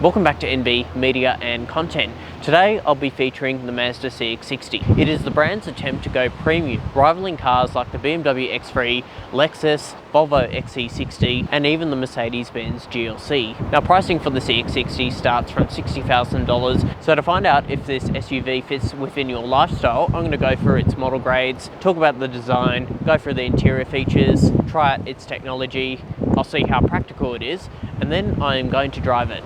Welcome back to NB Media and Content. Today I'll be featuring the Mazda CX-60. It is the brand's attempt to go premium, rivaling cars like the BMW X3, Lexus, Volvo XC60 and even the Mercedes-Benz GLC. Now pricing for the CX-60 starts from $60,000, so to find out if this SUV fits within your lifestyle, I'm going to go through its model grades, talk about the design, go through the interior features, try out its technology, I'll see how practical it is, and then I am going to drive it.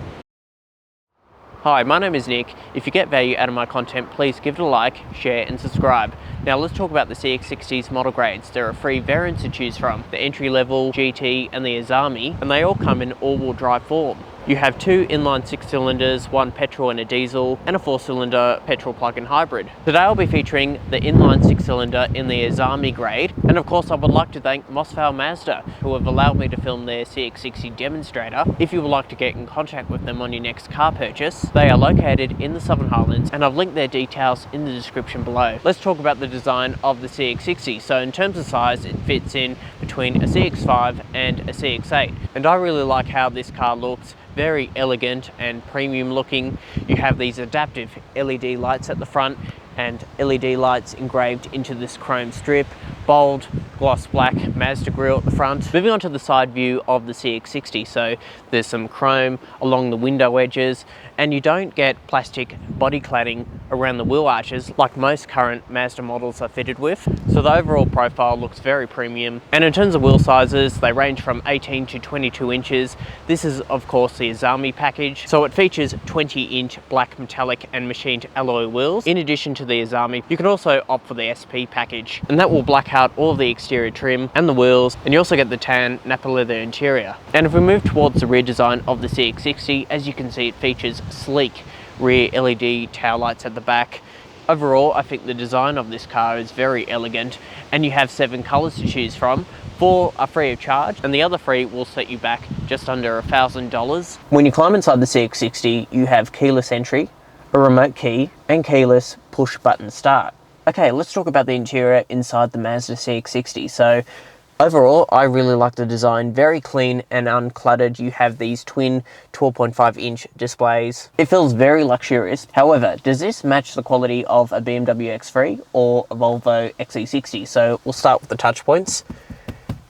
Hi, my name is Nick. If you get value out of my content, please give it a like, share and subscribe. Now let's talk about the CX-60's model grades. There are 3 variants to choose from, the entry level, GT and the Azami, and they all come in all-wheel drive form. You have 2 inline 6 cylinders, 1 petrol and a diesel, and a 4-cylinder petrol plug-in hybrid. Today I'll be featuring the inline 6 cylinder in the Azami grade, and of course I would like to thank Mosfell Mazda, who have allowed me to film their CX-60 demonstrator. If you would like to get in contact with them on your next car purchase, they are located in the Southern Highlands, and I've linked their details in the description below. Let's talk about the design of the CX-60. So in terms of size, it fits in between a CX-5 and a CX-8, and I really like how this car looks. Very elegant and premium looking. You have these adaptive LED lights at the front and LED lights engraved into this chrome strip, bold gloss black Mazda grille at the front. Moving on to the side view of the CX-60, so there's some chrome along the window edges, and you don't get plastic body cladding around the wheel arches like most current Mazda models are fitted with. So the overall profile looks very premium. And in terms of wheel sizes, they range from 18 to 22 inches. This is of course the Azami package. So it features 20-inch black metallic and machined alloy wheels. In addition to the Azami, you can also opt for the SP package, and that will black out all of the exterior trim and the wheels, and you also get the tan Nappa leather interior. And if we move towards the rear design of the CX-60, as you can see, it features sleek rear LED tail lights at the back. Overall, I think the design of this car is very elegant, and you have 7 colours to choose from. 4 are free of charge, and the other 3 will set you back just under $1,000. When you climb inside the CX-60, you have keyless entry, a remote key, and keyless push button start. Okay, let's talk about the interior inside the Mazda CX-60. So overall, I really like the design, very clean and uncluttered. You have these twin 12.5-inch displays. It feels very luxurious. However, does this match the quality of a BMW X3 or a Volvo XC60? So we'll start with the touch points.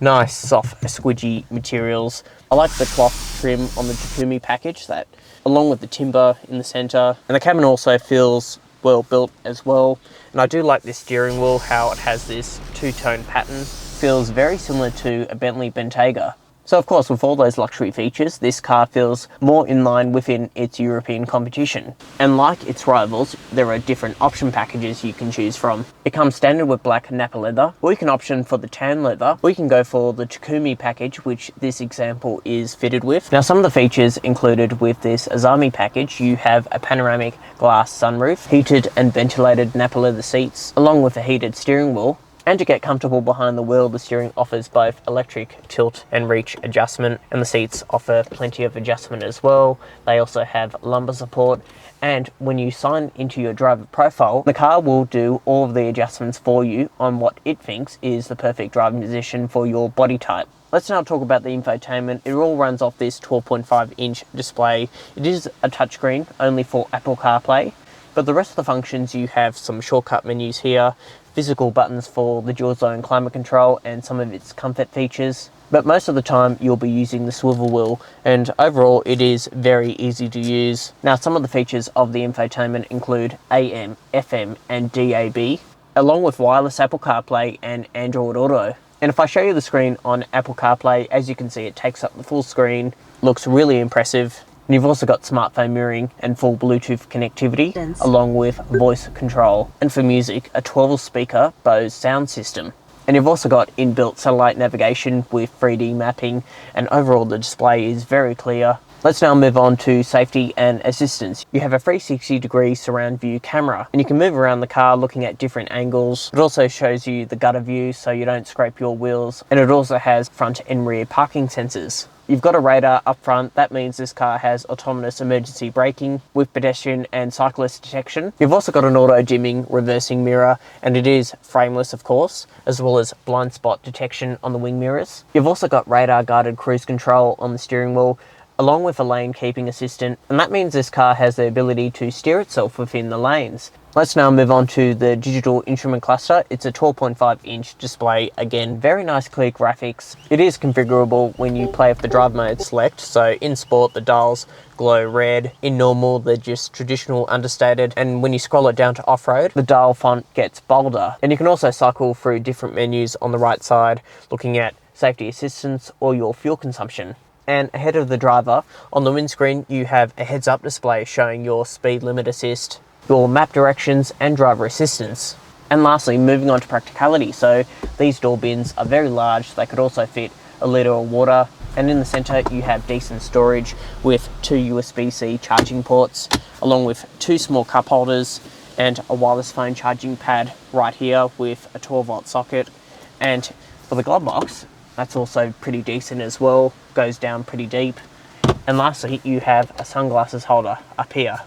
Nice, soft, squidgy materials. I like the cloth trim on the Takumi package, that along with the timber in the center. And the cabin also feels well built as well. And I do like this steering wheel, how it has this 2-tone pattern. Feels very similar to a Bentley Bentayga. So of course, with all those luxury features, this car feels more in line within its European competition. And like its rivals, there are different option packages you can choose from. It comes standard with black Nappa leather, or you can option for the tan leather, or you can go for the Takumi package, which this example is fitted with. Now some of the features included with this Azami package, you have a panoramic glass sunroof, heated and ventilated Nappa leather seats, along with a heated steering wheel. And to get comfortable behind the wheel, the steering offers both electric tilt and reach adjustment, and the seats offer plenty of adjustment as well. They also have lumbar support, and when you sign into your driver profile, the car will do all of the adjustments for you on what it thinks is the perfect driving position for your body type. Let's now talk about the infotainment. It all runs off this 12.5-inch display. It is a touchscreen only for Apple CarPlay, but the rest of the functions, you have some shortcut menus here, physical buttons for the dual zone climate control and some of its comfort features. But most of the time you'll be using the swivel wheel, and overall it is very easy to use. Now some of the features of the infotainment include AM, FM and DAB, along with wireless Apple CarPlay and Android Auto. And if I show you the screen on Apple CarPlay, as you can see, it takes up the full screen, looks really impressive. And you've also got smartphone mirroring and full Bluetooth connectivity, along with voice control. And for music, a 12-speaker Bose sound system. And you've also got inbuilt satellite navigation with 3D mapping, and overall the display is very clear. Let's now move on to safety and assistance. You have a 360-degree surround view camera, and you can move around the car looking at different angles. It also shows you the gutter view so you don't scrape your wheels, and it also has front and rear parking sensors. You've got a radar up front. That means this car has autonomous emergency braking with pedestrian and cyclist detection. You've also got an auto dimming reversing mirror, and it is frameless of course, as well as blind spot detection on the wing mirrors. You've also got radar guided cruise control on the steering wheel, along with a lane keeping assistant, and that means this car has the ability to steer itself within the lanes. Let's now move on to the digital instrument cluster. It's a 12.5-inch display. Again, very nice clear graphics. It is configurable when you play with the drive mode select. So in sport, the dials glow red. In normal, they're just traditional understated. And when you scroll it down to off-road, the dial font gets bolder. And you can also cycle through different menus on the right side, looking at safety assistance or your fuel consumption. And ahead of the driver, on the windscreen, you have a heads-up display showing your speed limit assist, your map directions and driver assistance. And lastly, moving on to practicality. So these door bins are very large. They could also fit a litre of water. And in the centre, you have decent storage with 2 USB-C charging ports, along with 2 small cup holders and a wireless phone charging pad right here with a 12-volt socket. And for the glove box, that's also pretty decent as well, goes down pretty deep. And lastly, you have a sunglasses holder up here.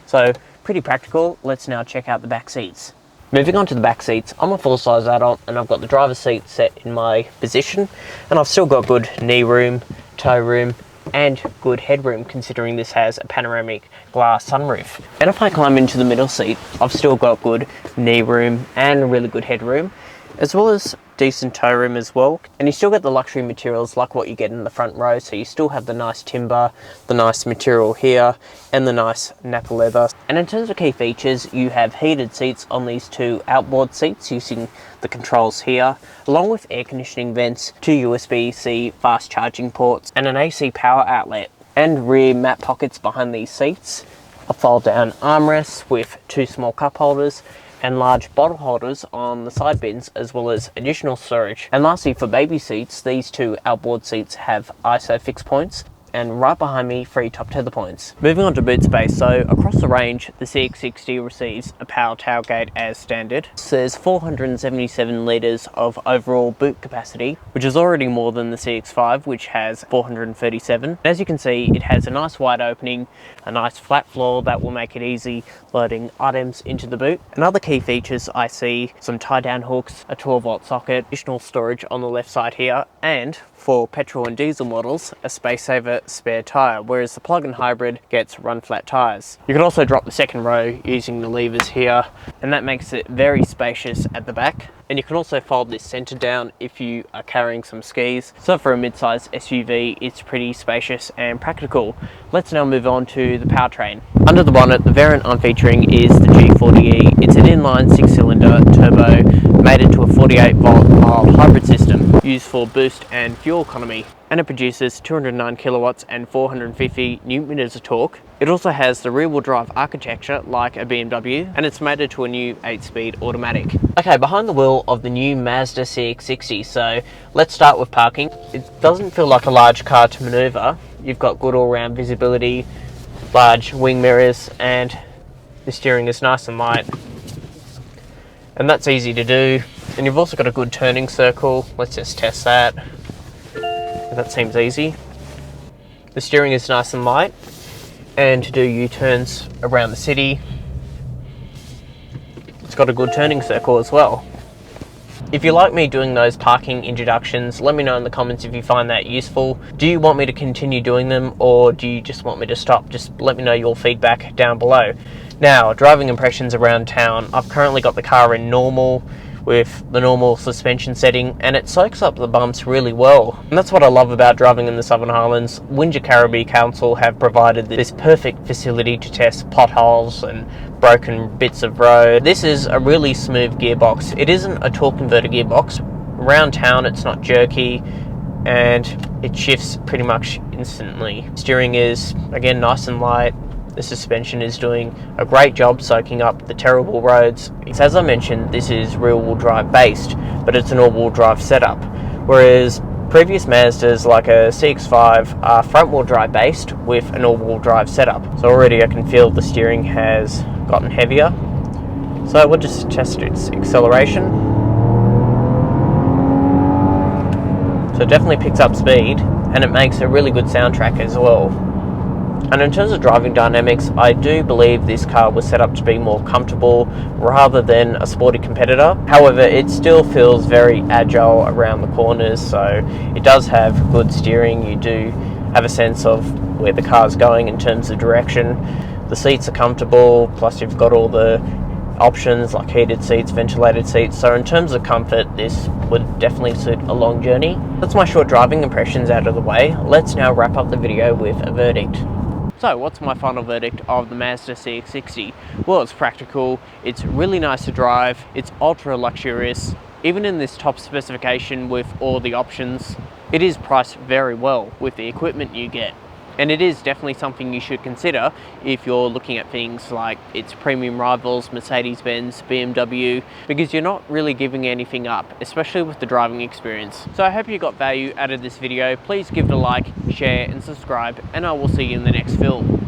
So pretty practical. Let's now check out the back seats. Moving on to the back seats, I'm a full-size adult and I've got the driver's seat set in my position, and I've still got good knee room, toe room and good headroom considering this has a panoramic glass sunroof. And if I climb into the middle seat, I've still got good knee room and really good headroom, as well as decent toe room as well. And you still get the luxury materials like what you get in the front row, so you still have the nice timber, the nice material here and the nice Nappa leather. And in terms of key features, you have heated seats on these 2 outboard seats using the controls here, along with air conditioning vents, 2 USB-C fast charging ports and an AC power outlet, and rear mat pockets behind these seats, a fold down armrest with 2 small cup holders and large bottle holders on the side bins, as well as additional storage. And lastly, for baby seats, these 2 outboard seats have ISO fixed points, and right behind me, 3 top tether points. Moving on to boot space, so across the range, the CX-60 receives a power tailgate as standard. So there's 477 litres of overall boot capacity, which is already more than the CX-5, which has 437. And as you can see, it has a nice wide opening, a nice flat floor that will make it easy loading items into the boot. And other key features I see some tie-down hooks, a 12-volt socket, additional storage on the left side here, and for petrol and diesel models, a space saver spare tyre, whereas the plug-in hybrid gets run flat tyres. You can also drop the second row using the levers here, and that makes it very spacious at the back. And you can also fold this centre down if you are carrying some skis. So for a mid-sized SUV, it's pretty spacious and practical. Let's now move on to the powertrain. Under the bonnet, the variant I'm featuring is the G40E. It's an inline 6-cylinder turbo mated to a 48-volt mild hybrid system used for boost and fuel economy, and it produces 209 kilowatts and 450 newton-meters of torque. It also has the rear-wheel drive architecture like a BMW, and it's mated to a new 8-speed automatic. Okay, behind the wheel of the new Mazda CX-60, so let's start with parking. It doesn't feel like a large car to manoeuvre. You've got good all-round visibility, large wing mirrors, and the steering is nice and light. And that's easy to do. And you've also got a good turning circle. Let's just test that. That seems easy. The steering is nice and light, and to do U-turns around the city, it's got a good turning circle as well. If you like me doing those parking introductions, let me know in the comments if you find that useful. Do you want me to continue doing them, or do you just want me to stop? Just let me know your feedback down below. Now, driving impressions around town. I've currently got the car in normal, with the normal suspension setting, and it soaks up the bumps really well. And that's what I love about driving in the Southern Highlands. Wingecarribee Council have provided this perfect facility to test potholes and broken bits of road. This is a really smooth gearbox. It isn't a torque converter gearbox. Around town it's not jerky, and it shifts pretty much instantly. Steering is, again, nice and light. The suspension is doing a great job soaking up the terrible roads. As I mentioned, this is rear-wheel drive based, but it's an all-wheel drive setup, whereas previous Mazdas like a CX-5 are front-wheel drive based with an all-wheel drive setup. So already I can feel the steering has gotten heavier. So we'll just test its acceleration. So it definitely picks up speed, and it makes a really good soundtrack as well. And in terms of driving dynamics, I do believe this car was set up to be more comfortable rather than a sporty competitor. However, it still feels very agile around the corners, so it does have good steering. You do have a sense of where the car's going in terms of direction. The seats are comfortable, plus you've got all the options like heated seats, ventilated seats. So in terms of comfort, this would definitely suit a long journey. That's my short driving impressions out of the way. Let's now wrap up the video with a verdict. So what's my final verdict of the Mazda CX-60? Well, it's practical, it's really nice to drive, it's ultra luxurious. Even in this top specification with all the options, it is priced very well with the equipment you get. And it is definitely something you should consider if you're looking at things like its premium rivals, Mercedes-Benz, BMW, because you're not really giving anything up, especially with the driving experience. So I hope you got value out of this video. Please give it a like, share and subscribe, and I will see you in the next film.